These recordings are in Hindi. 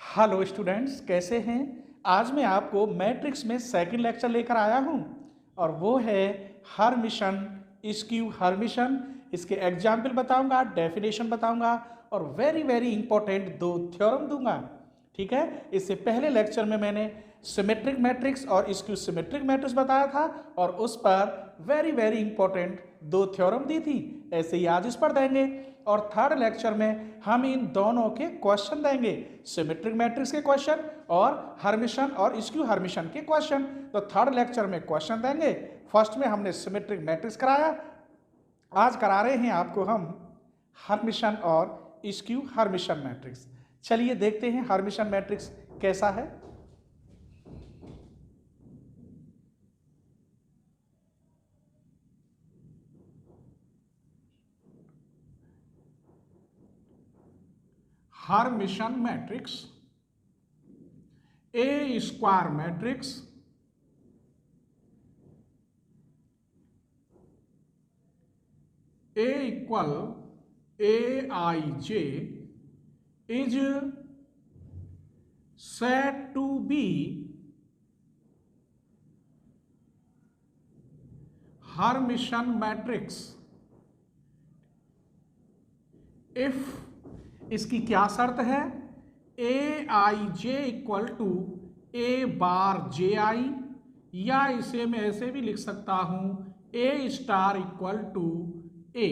हेलो स्टूडेंट्स, कैसे हैं। आज मैं आपको मैट्रिक्स में सेकंड लेक्चर लेकर आया हूं और वो है हर्मिशन, स्क्यू हर्मिशन। इसके एग्जाम्पल बताऊंगा, डेफिनेशन बताऊंगा और वेरी वेरी इंपॉर्टेंट 2 थ्योरम दूंगा। ठीक है, इससे पहले लेक्चर में मैंने सिमेट्रिक मैट्रिक्स और स्क्यू सिमेट्रिक मैट्रिक्स बताया था और उस पर वेरी वेरी इंपॉर्टेंट 2 थ्योरम दी थी। ऐसे ही आज इस पर देंगे और थर्ड लेक्चर में हम इन दोनों के क्वेश्चन देंगे, सिमेट्रिक मैट्रिक्स के क्वेश्चन और हर्मिशन और स्क्यू हर्मिशन के क्वेश्चन। तो थर्ड लेक्चर में क्वेश्चन देंगे। फर्स्ट में हमने सिमेट्रिक मैट्रिक्स कराया, आज करा रहे हैं आपको हम हर्मिशन और स्क्यू हर्मिशन मैट्रिक्स। चलिए देखते हैं हर्मिशन मैट्रिक्स कैसा है। Hermitian matrix A square matrix A equal Aij is said to be Hermitian matrix if इसकी क्या शर्त है, Aij equal to A bar Ji, या इसे मैं ऐसे भी लिख सकता हूं A star equal to A।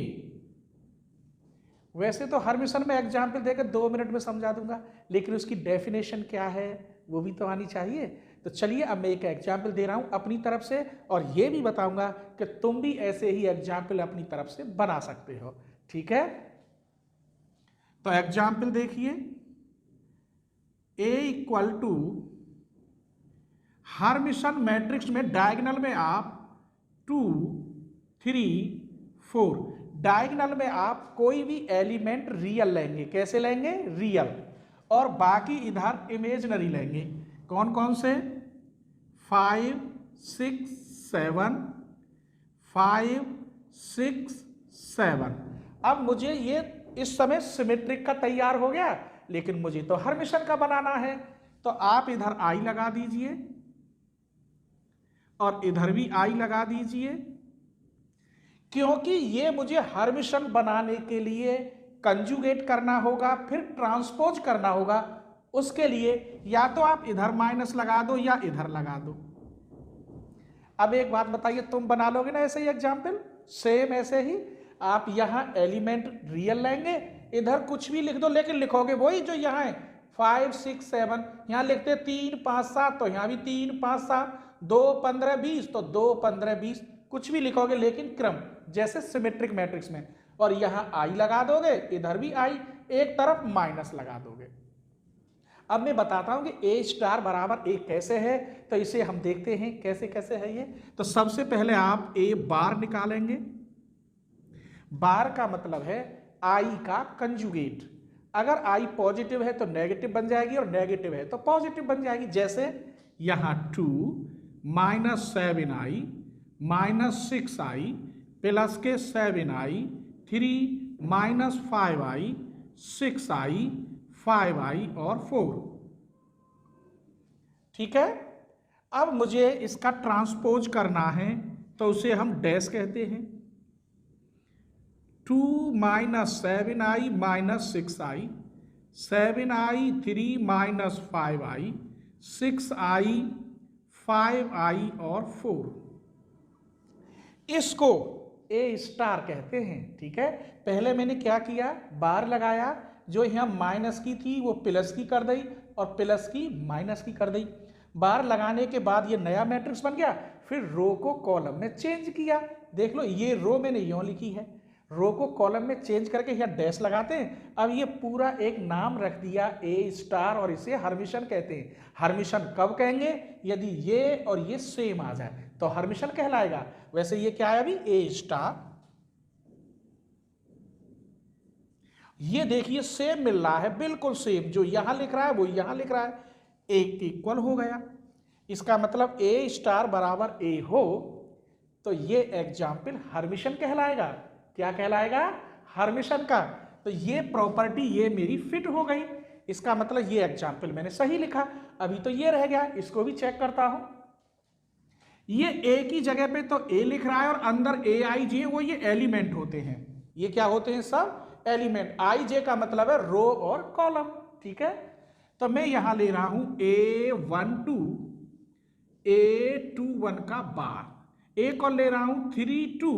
वैसे तो हर्मिशन में एग्जाम्पल देकर 2 मिनट में समझा दूंगा, लेकिन उसकी डेफिनेशन क्या है वो भी तो आनी चाहिए। तो चलिए अब मैं एक एग्जाम्पल दे रहा हूं अपनी तरफ से और ये भी बताऊंगा कि तुम भी ऐसे ही एग्जाम्पल अपनी तरफ से बना सकते हो। ठीक है, तो एग्जाम्पल देखिए, A equal to Hermitian matrix में डायगोनल में आप 2, 3, 4, डायगोनल में आप कोई भी एलिमेंट रियल लेंगे। कैसे लेंगे? रियल। और बाकी इधर इमेजिनरी लेंगे। कौन कौन से? 5, 6, 7, 5, 6, 7। अब मुझे ये इस समय सिमेट्रिक का तैयार हो गया, लेकिन मुझे तो हर्मिशन का बनाना है। तो आप इधर आई लगा दीजिए और इधर भी आई लगा दीजिए, क्योंकि ये मुझे हर्मिशन बनाने के लिए कंजुगेट करना होगा, फिर ट्रांसपोज करना होगा। उसके लिए या तो आप इधर माइनस लगा दो या इधर लगा दो। अब एक बात बताइए, तुम बना लोगे ना ऐसे ही एग्जाम्पल? सेम ऐसे ही आप यहां एलिमेंट रियल लेंगे, इधर कुछ भी लिख दो, लेकिन लिखोगे वही जो यहां है 5, 6, 7। यहां लिखते 3, 5, 7 तो यहां भी 3, 5, 7, 2, 15, 20 तो 2, 15, 20 कुछ भी लिखोगे, लेकिन क्रम जैसे सिमेट्रिक मैट्रिक्स में। और यहां आई लगा दोगे, इधर भी आई, एक तरफ माइनस लगा दोगे। अब मैं बताता हूं कि A स्टार बराबर A कैसे है, तो इसे हम देखते हैं कैसे कैसे है ये। तो सबसे पहले आप A बार निकालेंगे। बार का मतलब है I का कंजुगेट। अगर I पॉजिटिव है तो नेगेटिव बन जाएगी और नेगेटिव है तो पॉजिटिव बन जाएगी। जैसे यहां 2 minus 7i minus 6i plus के 7i 3 minus 5i 6i 5i और 4। ठीक है, अब मुझे इसका ट्रांसपोज करना है तो उसे हम डैश कहते हैं। 2 minus 7i minus 6i 7i 3 minus 5i 6i 5i और 4। इसको A स्टार कहते हैं। ठीक है, पहले मैंने क्या किया, बार लगाया, जो यहां माइनस की थी वो प्लस की कर दी और प्लस की माइनस की कर दी। बार लगाने के बाद ये नया मैट्रिक्स बन गया। फिर रो को कॉलम में चेंज किया। देख लो, ये रो मैंने यूं लिखी है, रो को कॉलम में चेंज करके यहाँ डैश लगाते हैं। अब ये पूरा एक नाम रख दिया A स्टार और इसे हर्मिशन कहते हैं। हर्मिशन कब कहेंगे? यदि ये और ये सेम आ जाए तो हर्मिशन कहलाएगा। वैसे ये क्या है अभी? A star. ये देखिए सेम मिल रहा है, बिल्कुल सेम, जो यहां लिख रहा है वो यहां लिख रहा है, एक इक्वल हो गया। इसका मतलब A स्टार बराबर A हो तो ये एग्जाम्पल हर्मिशन कहलाएगा। क्या कहलाएगा? हर्मिशन का। तो ये प्रॉपर्टी ये मेरी फिट हो गई। इसका मतलब ये एग्जाम्पल मैंने सही लिखा। अभी तो ये रह गया, इसको भी चेक करता हूं। ये ए की जगह पे तो ए लिख रहा है और अंदर ए आई जे वो ये एलिमेंट होते हैं। ये क्या होते हैं? सब एलिमेंट। आई जे का मतलब है रो और कॉलम। ठीक है, तो मैं यहां ले रहा हूं A12 A21 का बार, एक और ले रहा हूं 32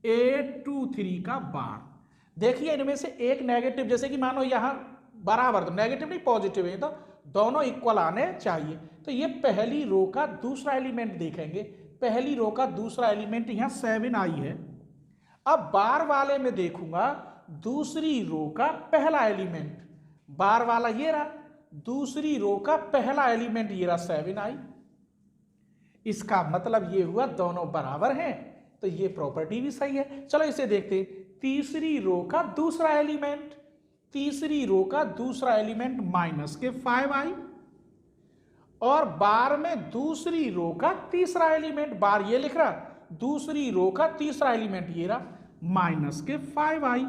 A23 का बार। देखिए इनमें से एक नेगेटिव, जैसे कि मानो यहां बराबर, तो नेगेटिव नहीं पॉजिटिव है, तो दोनों इक्वल आने चाहिए। तो ये पहली रो का दूसरा एलिमेंट देखेंगे। पहली रो का दूसरा एलिमेंट यहां 7 आई है। अब बार वाले में देखूंगा दूसरी रो का पहला एलिमेंट, बार वाला ये रहा, दूसरी रो का पहला एलिमेंट ये रहा 7 आई। इसका मतलब ये हुआ दोनों बराबर हैं, तो ये प्रॉपर्टी भी सही है। चलो इसे देखते हैं। तीसरी रो का दूसरा एलिमेंट, तीसरी रो का दूसरा एलिमेंट माइनस के 5 आई, और बार में दूसरी रो का तीसरा एलिमेंट, बार ये लिख रहा, दूसरी रो का तीसरा एलिमेंट ये रहा माइनस के 5 आई।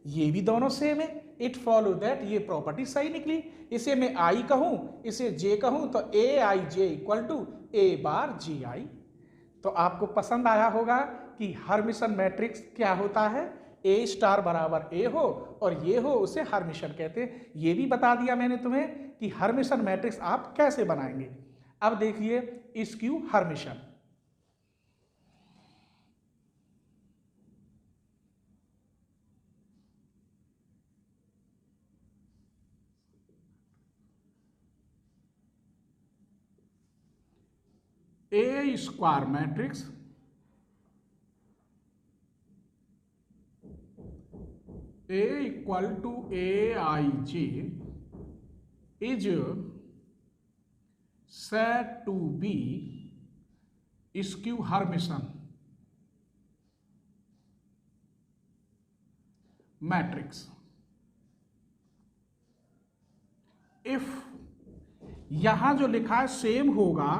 ये भी दोनों सेम है। इट फॉलो दैट ये प्रॉपर्टी सही निकली। इसे मैं आई कहूं, इसे जे कहूं, तो ए आई जे इक्वल टू ए बार जी आई। तो आपको पसंद आया होगा कि हर्मिशन मैट्रिक्स क्या होता है। ए स्टार बराबर ए हो और ये हो, उसे हर्मिशन कहते हैं। ये भी बता दिया मैंने तुम्हें कि हर्मिशन मैट्रिक्स आप कैसे बनाएंगे। अब देखिए skew Hermitian. A square matrix A equal to A I J is said to be skew Hermitian matrix if यहां जो लिखा है सेम होगा,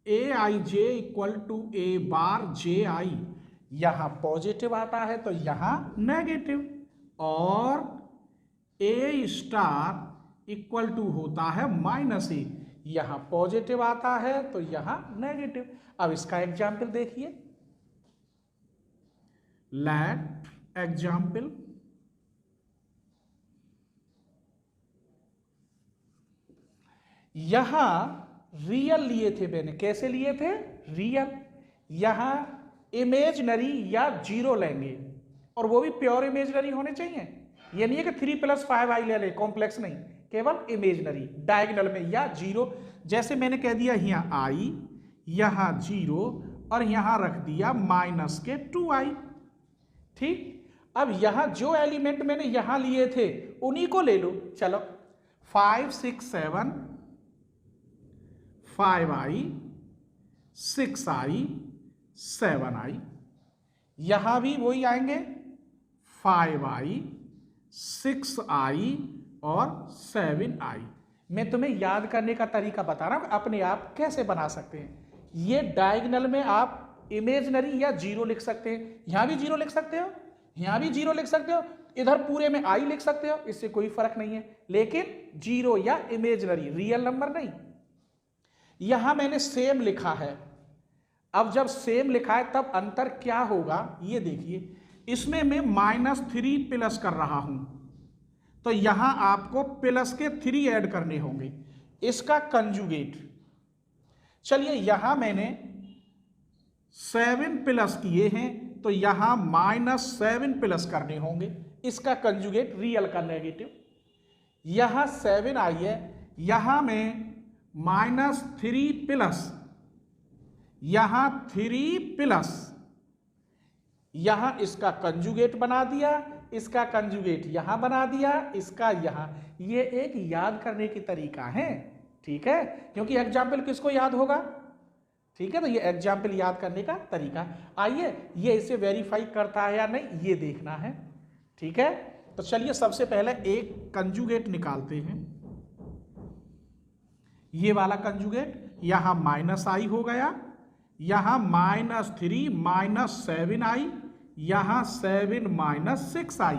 ए आई जे इक्वल टू ए बार जे आई, यहां पॉजिटिव आता है तो यहां नेगेटिव, और ए स्टार इक्वल टू होता है माइनस ए, यहां पॉजिटिव आता है तो यहां नेगेटिव। अब इसका एग्जाम्पल देखिए। लेट एग्जाम्पल यहां रियल लिए थे मैंने। कैसे लिए थे? रियल। यहां इमेजनरी या जीरो लेंगे, और वो भी प्योर इमेजनरी होने चाहिए। ये नहीं है कि 3 + 5 आई ले ले, कॉम्प्लेक्स नहीं, केवल इमेजनरी डायगोनल में या जीरो। जैसे मैंने कह दिया यहां आई, यहां जीरो, और यहां रख दिया माइनस के 2 आई। ठीक, अब यहां जो एलिमेंट मैंने यहां लिए थे उन्हीं को ले लो। चलो 5 6 7 5 आई 6 आई 7 आई, यहां भी वही आएंगे 5 आई 6 आई और 7 आई। मैं तुम्हें याद करने का तरीका बता रहा हूं, अपने आप कैसे बना सकते हैं। ये डायगोनल में आप इमेजनरी या जीरो लिख सकते हैं, यहां भी जीरो लिख सकते हो, यहां भी जीरो लिख सकते हो, इधर पूरे में आई लिख सकते हो, इससे कोई फर्क नहीं है। लेकिन जीरो या इमेजनरी, रियल नंबर नहीं। यहां मैंने सेम लिखा है। अब जब सेम लिखा है तब अंतर क्या होगा ये देखिए। इसमें मैं -3 प्लस कर रहा हूं, तो यहां आपको प्लस के 3 ऐड करने होंगे, इसका कंजुगेट। चलिए यहां मैंने 7 प्लस किए हैं, तो यहां -7 प्लस करने होंगे, इसका कंजुगेट रियल का नेगेटिव। यहां 7 आई है, यहां मैं -3 प्लस, यहां 3 प्लस, यहां इसका कंजुगेट बना दिया, इसका कंजुगेट यहां बना दिया, इसका यहां। ये एक याद करने की तरीका है। ठीक है, क्योंकि एग्जाम्पल किसको याद होगा। ठीक है, तो ये एग्जाम्पल याद करने का तरीका। आइए ये इसे वेरीफाई करता है या नहीं ये देखना है। ठीक है, तो चलिए सबसे पहले एक कंजुगेट निकालते हैं। ये वाला कंजुगेट यहां -i हो गया, यहां -3 -7 आई, यहां 7 -6 आई।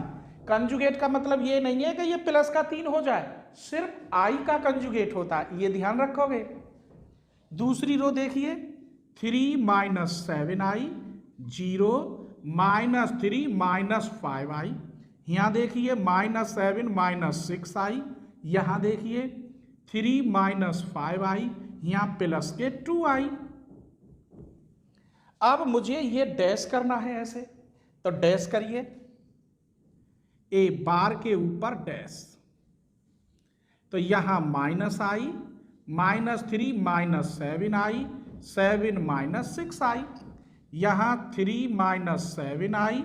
कंजुगेट का मतलब ये नहीं है कि ये प्लस का 3 हो जाए, सिर्फ आई का कंजुगेट होता है, ये ध्यान रखोगे। दूसरी रो देखिए, 3 minus 7i 0 minus 3 minus 5i, यहाँ देखिए -7 माइनस 6i, यहाँ देखिए 3 माइनस 5i, यहाँ प्लस के 2i। अब मुझे ये डैश करना है ऐसे, तो डैश करिए, ए बार के ऊपर डैश, तो यहां -i -3 minus 7i 7 minus 6i, यहां 3 माइनस 7i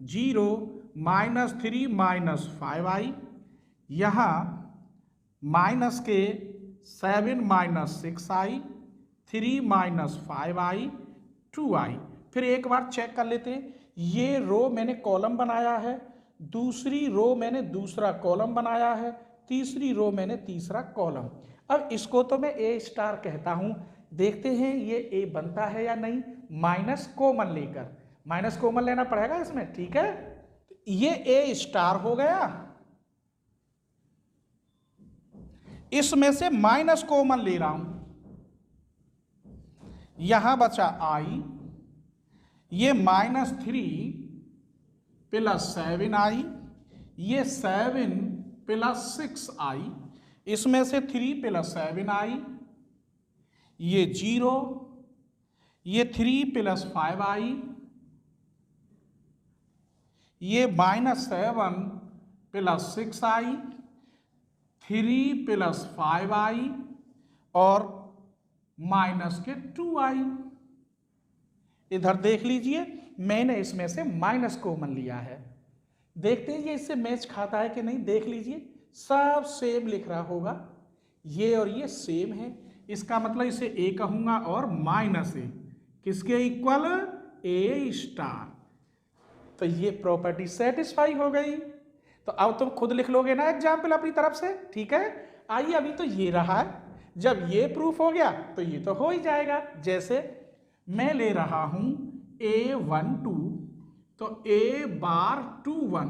0 -3 माइनस 5i, यहां माइनस के 7 minus 6i 3 minus 5i 2i। फिर एक बार चेक कर लेते हैं, ये रो मैंने कॉलम बनाया है, दूसरी रो मैंने दूसरा कॉलम बनाया है, तीसरी रो मैंने तीसरा कॉलम। अब इसको तो मैं ए स्टार कहता हूं, देखते हैं ये ए बनता है या नहीं, माइनस कॉमन लेकर, माइनस कॉमन लेना पड़ेगा इसमें, ठीक है। ये ए स्टार हो गया, इसमें से माइनस कॉमन ले रहा हूं, यहां बचा आई, ये -3 प्लस 7i, ये 7 प्लस 6i, इसमें से 3 प्लस 7i, ये 0, ये 3 प्लस 5i, ये -7 प्लस 6i, 3 प्लस 5i और माइनस के 2i। इधर देख लीजिए, मैंने इसमें से माइनस कॉमन लिया है, देखते हैं ये इससे मैच खाता है कि नहीं। देख लीजिए सब सेम लिख रहा होगा, ये और ये सेम है, इसका मतलब इसे ए कहूंगा और माइनस ए किसके इक्वल, ए स्टार। तो ये प्रॉपर्टी सेटिस्फाई हो गई। तो अब तुम खुद लिख लोगे ना एग्जाम्पल अपनी तरफ से, ठीक है। आइए, अभी तो ये रहा है, जब ये प्रूफ हो गया तो ये तो हो ही जाएगा। जैसे मैं ले रहा हूं A12, तो A बार 21,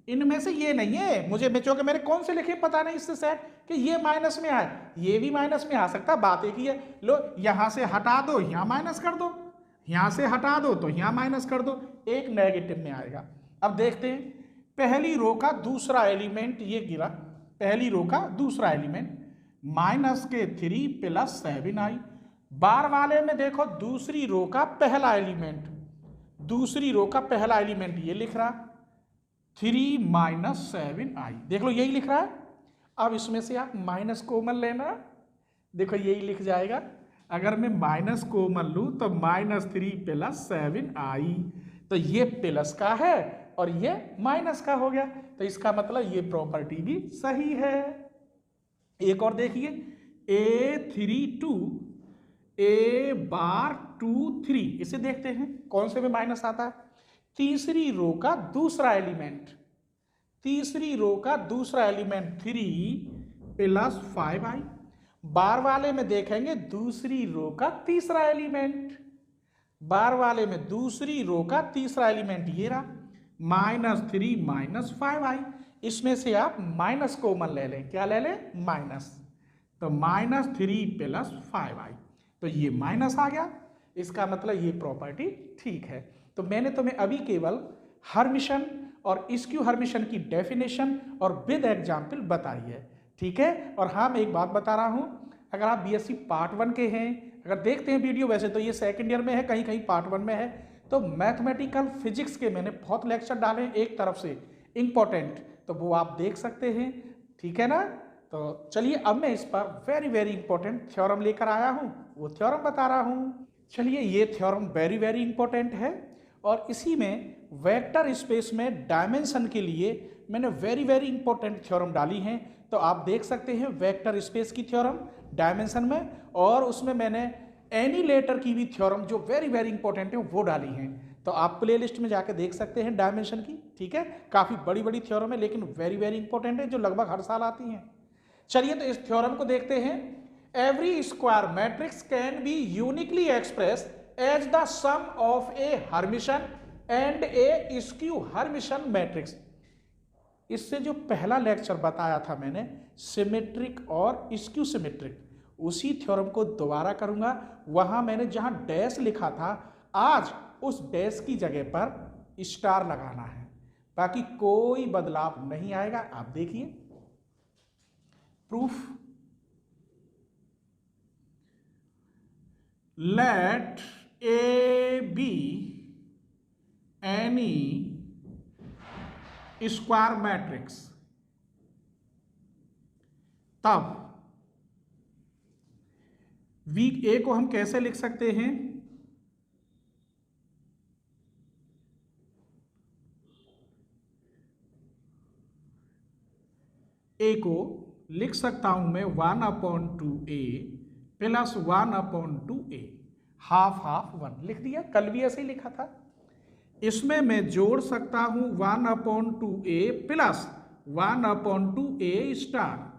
इनमें से ये नहीं है, मुझे बच्चों के मेरे कौन से लिखे पता नहीं इससे सेट कि ये माइनस में आए, ये भी माइनस में आ सकता, बात एक ही है। लो यहां से हटा दो, यहां माइनस कर दो, यहां से हटा दो तो यहां माइनस कर दो, एक नेगेटिव में आएगा। अब देखते हैं, पहली रो का दूसरा एलिमेंट ये गिरा, पहली रो का दूसरा एलिमेंट माइनस के 3 प्लस 7i, बार वाले में देखो दूसरी रो का पहला एलिमेंट, दूसरी रो का पहला एलिमेंट ये लिख रहा 3 माइनस 7i, देख लो यही लिख रहा है। अब इसमें से आप माइनस कॉमन लेना, देखो यही लिख जाएगा। अगर मैं माइनस कॉमन लूं तो -3 प्लस 7i, तो ये प्लस का है और ये माइनस का हो गया, तो इसका मतलब ये प्रॉपर्टी भी सही है। एक और देखिए, A32 A बार 2 3, इसे देखते हैं कौन से में माइनस आता है। तीसरी रो का दूसरा एलिमेंट, तीसरी रो का दूसरा एलिमेंट 3 प्लस 5i, बार वाले में देखेंगे दूसरी रो का तीसरा एलिमेंट, बार वाले में दूसरी रो का तीसरा एलिमेंट ये रहा -3 माइनस 5i, इसमें से आप माइनस कॉमन ले लें, क्या ले लें, माइनस, तो -3 प्लस 5i, तो ये माइनस आ गया, इसका मतलब ये प्रॉपर्टी ठीक है। तो मैंने तुम्हें अभी केवल हर्मिशन और स्क्यू हर्मिशन की डेफिनेशन और विद एग्जाम्पल बताई है, ठीक है। और हाँ, मैं एक बात बता रहा हूँ, अगर आप बीएससी पार्ट 1 के हैं, अगर देखते हैं वीडियो, वैसे तो ये सेकंड ईयर में है, कहीं कहीं पार्ट 1 में है, तो मैथमेटिकल फिजिक्स के मैंने बहुत लेक्चर डाले हैं एक तरफ से इम्पोर्टेंट, तो वो आप देख सकते हैं, ठीक है ना। तो चलिए अब मैं इस पर वेरी वेरी इंपॉर्टेंट थ्योरम लेकर आया हूँ, वो थ्योरम बता रहा हूँ। चलिए, ये थ्योरम वेरी वेरी इंपॉर्टेंट है और इसी में वेक्टर स्पेस में डायमेंशन के लिए मैंने वेरी वेरी इंपॉर्टेंट थ्योरम डाली हैं। तो आप देख सकते हैं वेक्टर स्पेस की थ्योरम डायमेंशन में, और उसमें मैंने एनीलेटर की भी थ्योरम जो वेरी वेरी इंपॉर्टेंट है वो डाली हैं। तो आप प्लेलिस्ट में जाके देख सकते हैं डायमेंशन की, ठीक है। काफ़ी बड़ी बड़ी थ्योरम है लेकिन वेरी वेरी इंपॉर्टेंट है, जो लगभग हर साल आती हैं। चलिए तो इस थ्योरम को देखते हैं। Every square matrix can be uniquely express as the sum of a Hermitian and a skew Hermitian matrix. इससे जो पहला लेक्चर बताया था मैंने सिमेट्रिक और स्क्यू सिमेट्रिक, उसी थ्योरम को दोबारा करूंगा। वहां मैंने जहां डैश लिखा था आज उस डैश की जगह पर स्टार लगाना है, बाकी कोई बदलाव नहीं आएगा। आप देखिए proof, let A be any square matrix, तब वीक ए को हम कैसे लिख सकते हैं? ए को लिख सकता हूं मैं 1/2a plus 1/2a, half half 1 लिख दिया, कल भी ऐसे ही लिखा था। इसमें मैं जोड़ सकता हूं 1/2a plus 1/2a star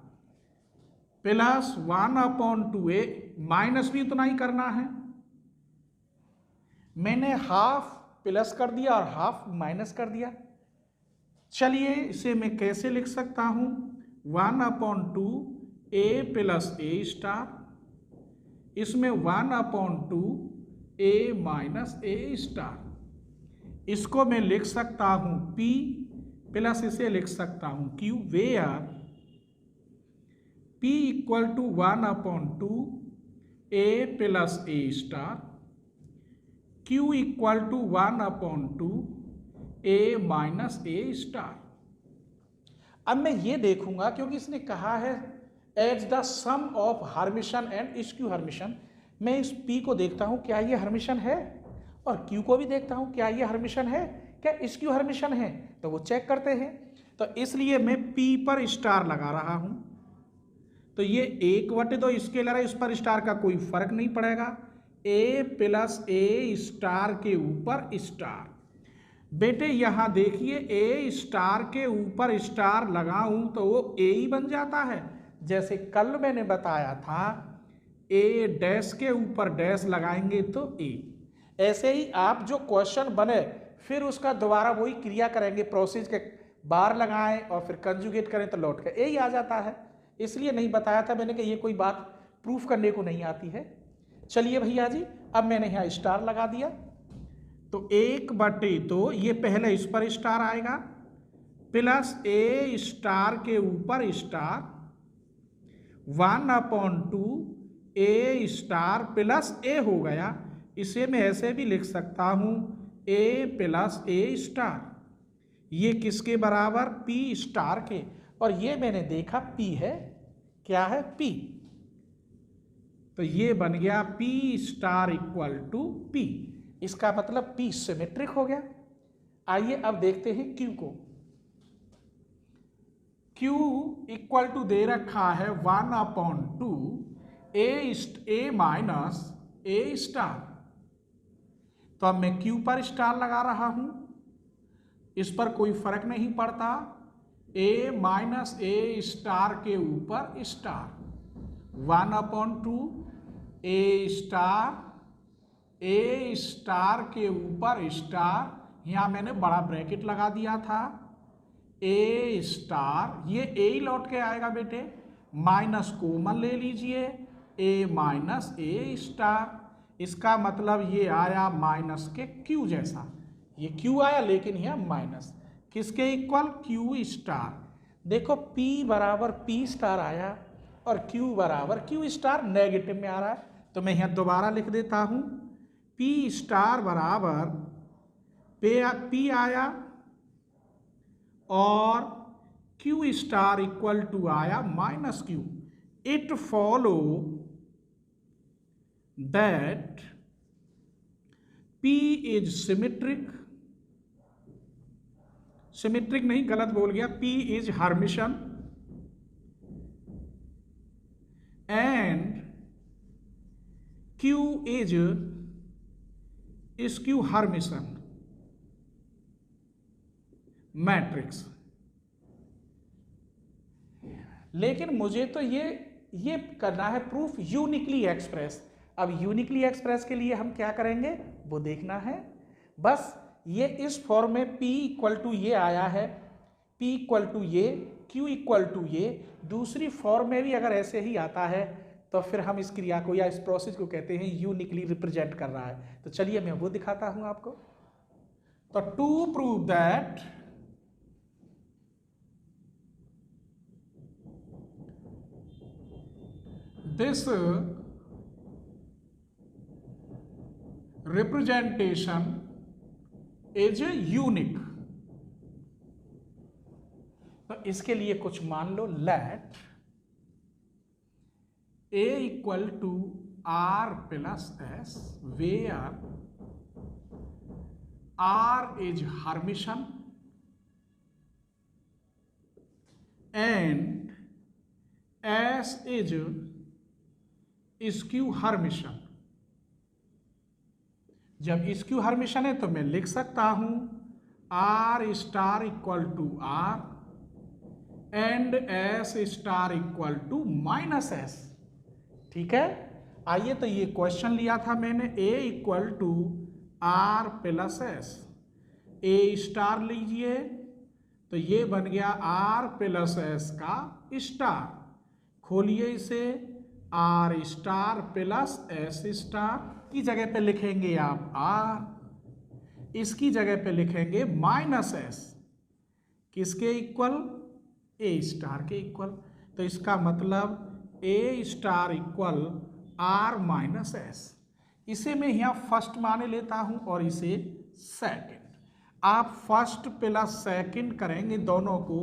plus 1/2a, minus भी उतना ही करना है। मैंने हाफ प्लस कर दिया और हाफ माइनस कर दिया। चलिए इसे मैं कैसे लिख सकता हूं? 1/2a प्लस a स्टार, इसमें 1/2a माइनस a स्टार। इसको मैं लिख सकता हूं p प्लस इसे लिख सकता हूं q, where p equal to 1/2a plus a star, q equal to 1/2a minus a star. अब मैं ये देखूंगा, क्योंकि इसने कहा है as the sum of hermitian and skew hermitian, मैं इस p को देखता हूं क्या ये हर्मिशन है, और q को भी देखता हूं क्या ये हर्मिशन है, क्या स्क्यू हर्मिशन है, तो वो चेक करते हैं। तो इसलिए मैं p पर स्टार लगा रहा हूं, तो ये 1/2 स्केलर है, इस पर स्टार का कोई फर्क नहीं पड़ेगा। a प्लस a स्टार के ऊपर स्टार। बेटे यहां देखिए a स्टार के ऊपर स्टार लगाऊं तो वो a ही बन जाता है, जैसे कल मैंने बताया था a डैश के ऊपर डैश लगाएंगे तो a। ऐसे ही आप जो क्वेश्चन बने फिर उसका दोबारा वही क्रिया करेंगे, प्रोसेस के बार लगाएं और फिर कंजुगेट करें तो लौट कर a ही आ जाता है। इसलिए नहीं बताया था मैंने कि ये कोई बात प्रूफ करने को नहीं आती है। चलिए भैया जी, अब मैंने यहाँ स्टार लगा दिया, तो 1/2 ये पहले इस पर स्टार आएगा प्लस a स्टार के ऊपर star 1/2a star plus a हो गया। इसे मैं ऐसे भी लिख सकता हूं a प्लस a स्टार, ये किसके बराबर? p स्टार के, और ये मैंने देखा p है, क्या है? p, तो ये बन गया p star equal to p। इसका मतलब p सिमेट्रिक हो गया। आइए अब देखते हैं q को। q इक्वल टू दे रखा है 1/2a माइनस a स्टार, तो अब मैं q पर स्टार लगा रहा हूं, इस पर कोई फर्क नहीं पड़ता, a माइनस a स्टार के ऊपर star 1/2a star a star के ऊपर स्टार, यहां मैंने बड़ा ब्रैकेट लगा दिया था, a स्टार, ये a ही लौट के आएगा बेटे, माइनस कॉमन ले लीजिए a माइनस a स्टार, इसका मतलब ये आया माइनस के q जैसा, ये q आया लेकिन यह माइनस, किसके इक्वल? q star. देखो p बराबर p स्टार आया और q बराबर q स्टार नेगेटिव में आ रहा है, तो मैं यहां दोबारा लिख देता हूं p स्टार बराबर p आया और q स्टार इक्वल टू आया minus q। It follow that p is symmetric, symmetric नहीं गलत बोल गया, p is Hermitian and q is skew Hermitian matrix. लेकिन मुझे तो ये करना है प्रूफ यूनिकली एक्सप्रेस। अब यूनिकली एक्सप्रेस के लिए हम क्या करेंगे वो देखना है। बस ये इस फॉर्म में p इक्वल टू ये आया है, P इक्वल टू ये, Q इक्वल टू ये। दूसरी फॉर्म में भी अगर ऐसे ही आता है तो फिर हम इस क्रिया को या इस प्रोसेस को कहते हैं यूनिकली रिप्रेजेंट कर रहा है। तो चलिए मैं वो दिखाता हूं आपको। तो to prove that this representation is unique। तो इसके लिए कुछ मान लो, let A equal to R plus S where R is Hermitian and S is skew Hermitian. जब स्क्यू हर्मिशन है तो मैं लिख सकता हूं R star equal to R and S star equal to minus S। ठीक है, आइए तो ये क्वेश्चन लिया था मैंने A equal to R plus S, A star लीजिए तो ये बन गया R प्लस S का स्टार। खोलिए इसे, R star plus S star की जगह पे लिखेंगे आप R, इसकी जगह पे लिखेंगे माइनस S। किसके इक्वल? A स्टार के इक्वल। तो इसका मतलब A star equal R minus S। इसे मैं यहाँ फर्स्ट माने लेता हूँ और इसे सेकंड। आप फर्स्ट प्लस सेकंड करेंगे दोनों को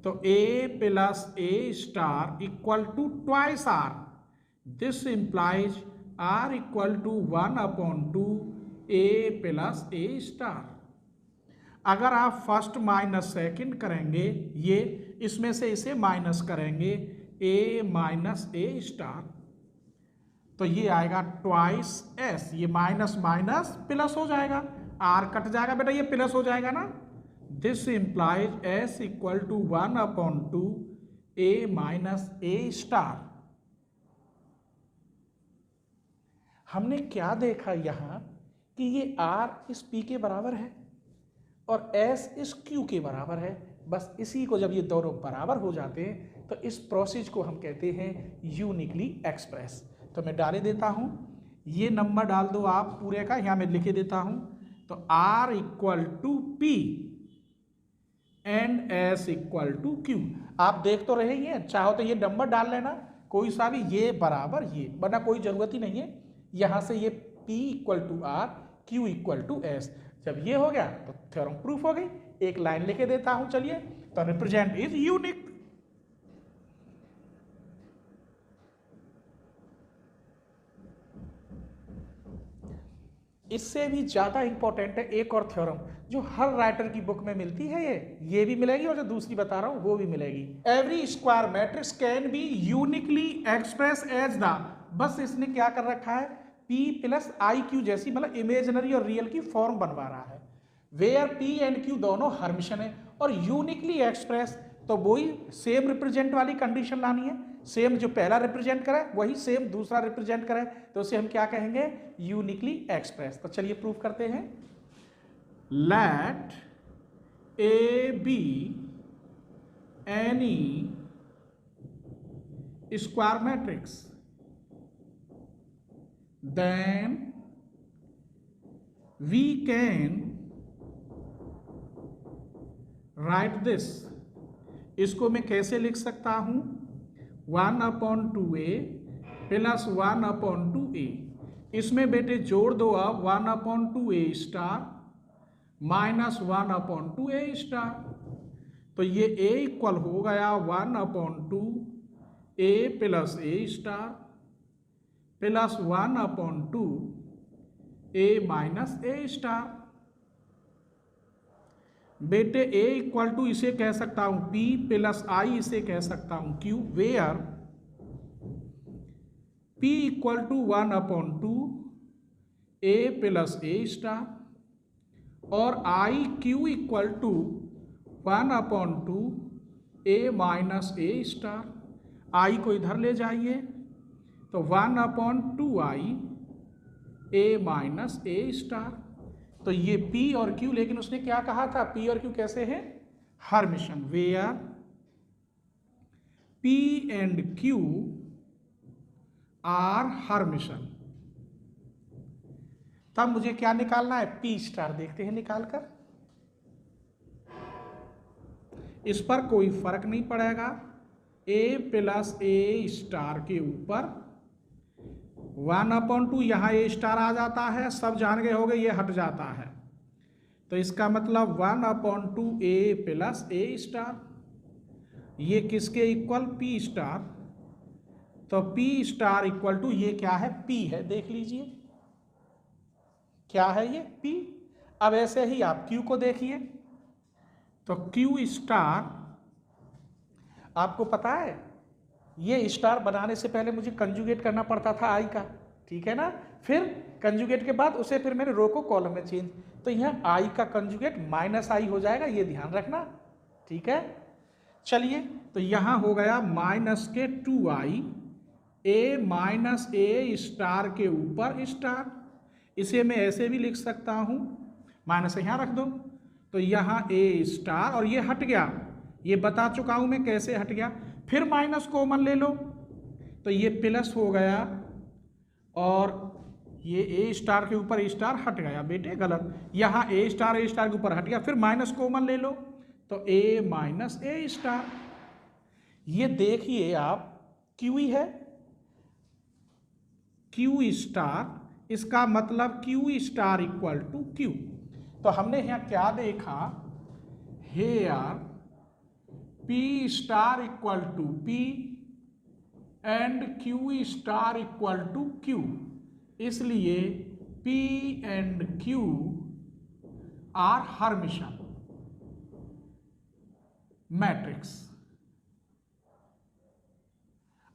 तो A plus A star equal to twice R। This implies R equal to 1/2 A plus A star. अगर आप फर्स्ट माइनस सेकंड करेंगे, ये इसमें से इसे माइनस करेंगे A माइनस A स्टार, तो ये आएगा ट्वाइस S। ये माइनस माइनस प्लस हो जाएगा, R कट जाएगा बेटा, ये प्लस हो जाएगा ना। This implies S equal to 1/2 A minus A star. हमने क्या देखा यहां कि ये R इस P के बराबर है और S इस Q के बराबर है। बस इसी को जब ये दोनों बराबर हो जाते हैं तो इस प्रोसेस को हम कहते हैं यूनिकली एक्सप्रेस। तो मैं डाले देता हूं, ये नंबर डाल दो आप पूरे का, यहां मैं लिखे देता हूं। तो R equal to P and S equal to Q। आप देख तो रहे हैं, चाहो तो ये नंबर डाल लेना कोई सा भी, ये बराबर ये, वरना कोई जरूरत ही नहीं है। यहां से ये P equal to R, Q equal to S। जब ये हो गया तो थ्योरम प्रूफ हो गई। एक लाइन लिखे देता हूं चलिए। तो रिप्रेजेंट इज यूनिक। इससे भी ज्यादा इंपॉर्टेंट है एक और थ्योरम जो हर राइटर की बुक में मिलती है, ये भी मिलेगी और जो दूसरी बता रहा हूं वो भी मिलेगी। Every square matrix can be uniquely express as the, बस इसने क्या कर रखा है P प्लस आई क्यू जैसी, मतलब इमेजिनरी और रियल की फॉर्म बनवा रहा है। वेयर P एंड Q दोनों हर्मिशन है और यूनिकली एक्सप्रेस, तो वही सेम रिप्रेजेंट वाली कंडीशन लानी है। सेम जो पहला रिप्रेजेंट करे वही सेम दूसरा रिप्रेजेंट करे, तो उसे हम क्या कहेंगे? Uniquely express. तो चलिए प्रूफ करते हैं। Let A be any square matrix then we can write this। इसको मैं कैसे लिख सकता हूं? 1/2a plus 1/2a। इसमें बेटे जोड़ दो आप 1/2a star minus 1/2a star. तो ये a इक्वल हो गया 1/2a plus a star plus 1/2a minus a star. बेटे a इक्वल टू इसे कह सकता हूं P प्लस आई, इसे कह सकता हूं Q, where P equal to 1/2a plus a star और i Q equal to 1/2a minus a star. I को इधर ले जाइए तो 1/2i a minus a star. तो ये P और Q, लेकिन उसने क्या कहा था? P और Q कैसे हैं? Hermitian, where P and Q are hermitian. तब मुझे क्या निकालना है, P स्टार। देखते हैं निकाल कर, इस पर कोई फर्क नहीं पड़ेगा। A प्लस ए स्टार के ऊपर 1/2 यहाँ ए स्टार आ जाता है, सब जान गए होंगे, ये हट जाता है। तो इसका मतलब 1/2 ए प्लस ए स्टार, ये किसके इक्वल, P स्टार। तो P स्टार इक्वल टू, ये क्या है, P है, देख लीजिए क्या है ये, P। अब ऐसे ही आप Q को देखिए, तो Q स्टार, आपको पता है ये स्टार बनाने से पहले मुझे कंजुगेट करना पड़ता था आई का, ठीक है ना। फिर कंजुगेट के बाद उसे फिर मैंने रो को कॉलम में चेंज, तो यहाँ आई का कंजुगेट माइनस आई हो जाएगा, ये ध्यान रखना, ठीक है। चलिए, तो यहाँ हो गया माइनस के 2i, A minus A star के ऊपर स्टार। इसे मैं ऐसे भी लिख सकता हूँ, माइनस यहाँ रख दो, तो यहाँ ए स्टार, और ये हट गया, ये बता चुका हूँ मैं कैसे हट गया। फिर माइनस कॉमन ले लो, तो ये प्लस हो गया, और ये ए स्टार के ऊपर स्टार हट गया बेटे, गलत, यहाँ ए स्टार के ऊपर हट गया। फिर माइनस कॉमन ले लो, तो ए माइनस ए स्टार। ये देखिए आप, क्यू ही है, क्यू स्टार, इसका मतलब Q star equal to Q. तो हमने यहाँ क्या देखा, here P star equal to P and Q star equal to Q, इसलिए P and Q are hermitian matrix.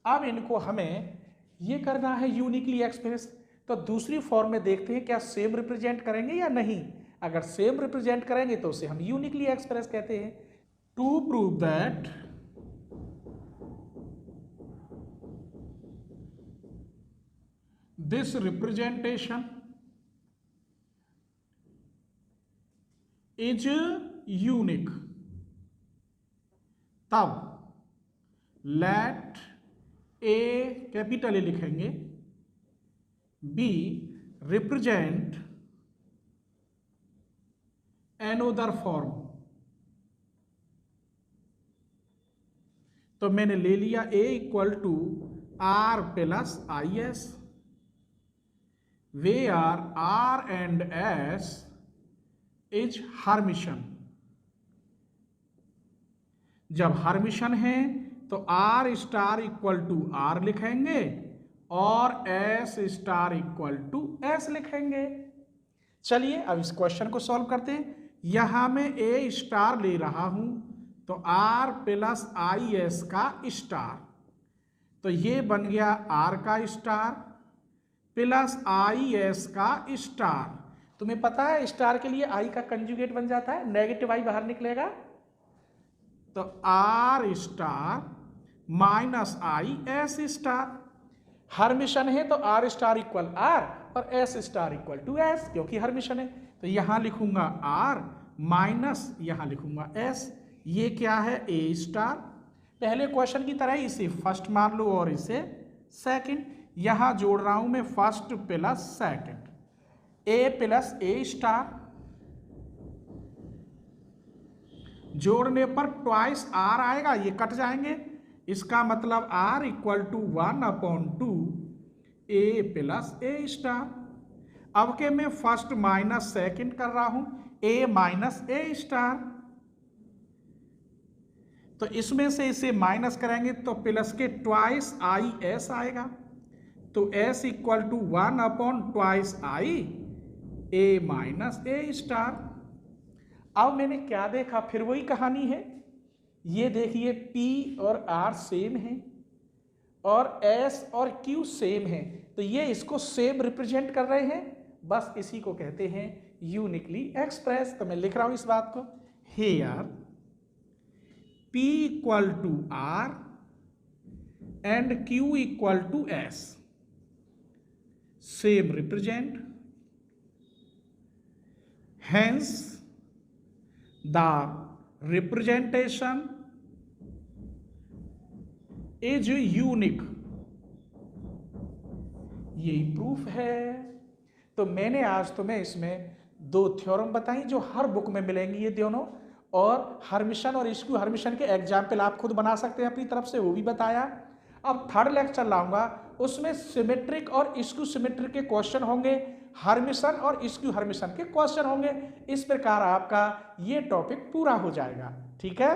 अब इनको हमें ये करना है यूनिकली एक्सप्रेस, तो दूसरी फॉर्म में देखते हैं क्या सेम रिप्रेजेंट करेंगे या नहीं। अगर सेम रिप्रेजेंट करेंगे तो उसे हम यूनिकली एक्सप्रेस कहते हैं। To prove that this representation is unique, तब let A, कैपिटल ए लिखेंगे, B represent another form। तो मैंने ले लिया A equal to R plus I S, where R and S is hermitian. जब हर्मिशन है तो R star equal to R लिखेंगे और S star equal to S लिखेंगे। चलिए अब इस क्वेश्चन को सॉल्व करते हैं। यहां मैं ए स्टार ले रहा हूं, तो आर प्लस आई एस का स्टार, तो ये बन गया आर का स्टार प्लस आई एस का स्टार। तुम्हें पता है स्टार के लिए आई का कंजुगेट बन जाता है, नेगेटिव आई बाहर निकलेगा, तो R star minus I S star. Hermitian है तो आर स्टार इक्वल आर और S star equal to S, क्योंकि हर्मिशन है। तो यहां लिखूंगा आर माइनस यहां लिखूंगा एस। ये क्या है, ए स्टार। पहले क्वेश्चन की तरह इसे फर्स्ट मान लो और इसे सेकंड। यहां जोड़ रहा हूं मैं first plus second, A plus A star. जोड़ने पर ट्वाइस आर आएगा, ये कट जाएंगे, इसका मतलब R equal to 1/2 A plus A star. अब के मैं फर्स्ट माइनस सेकंड कर रहा हूं, ए माइनस ए स्टार। तो इसमें से इसे माइनस करेंगे तो प्लस के ट्वाइस आई एस आएगा, तो S equal to 1/2 I A minus A star. अब मैंने क्या देखा, फिर वही कहानी है। ये देखिए P और R सेम है और S और Q सेम है, तो ये इसको सेम रिप्रेजेंट कर रहे हैं, बस इसी को कहते हैं यूनिकली एक्सप्रेस। तो मैं लिख रहा हूं इस बात को, here P equal to R and Q equal to S same represent, hence the representation is unique, यही प्रूफ है। तो मैंने आज तुम्हें इसमें दो थ्योरम बताई जो हर बुक में मिलेंगी ये दोनों, और हर्मिशन और स्क्यू हर्मिशन के एग्जाम्पल आप खुद बना सकते हैं अपनी तरफ से, वो भी बताया। अब थर्ड लेक्चर लाऊंगा, उसमें सिमेट्रिक और स्क्यू सिमेट्रिक के क्वेश्चन होंगे, हर्मिशन और स्क्यू हर्मिशन के क्वेश्चन होंगे। इस प्रकार आपका ये टॉपिक पूरा हो जाएगा। ठीक है।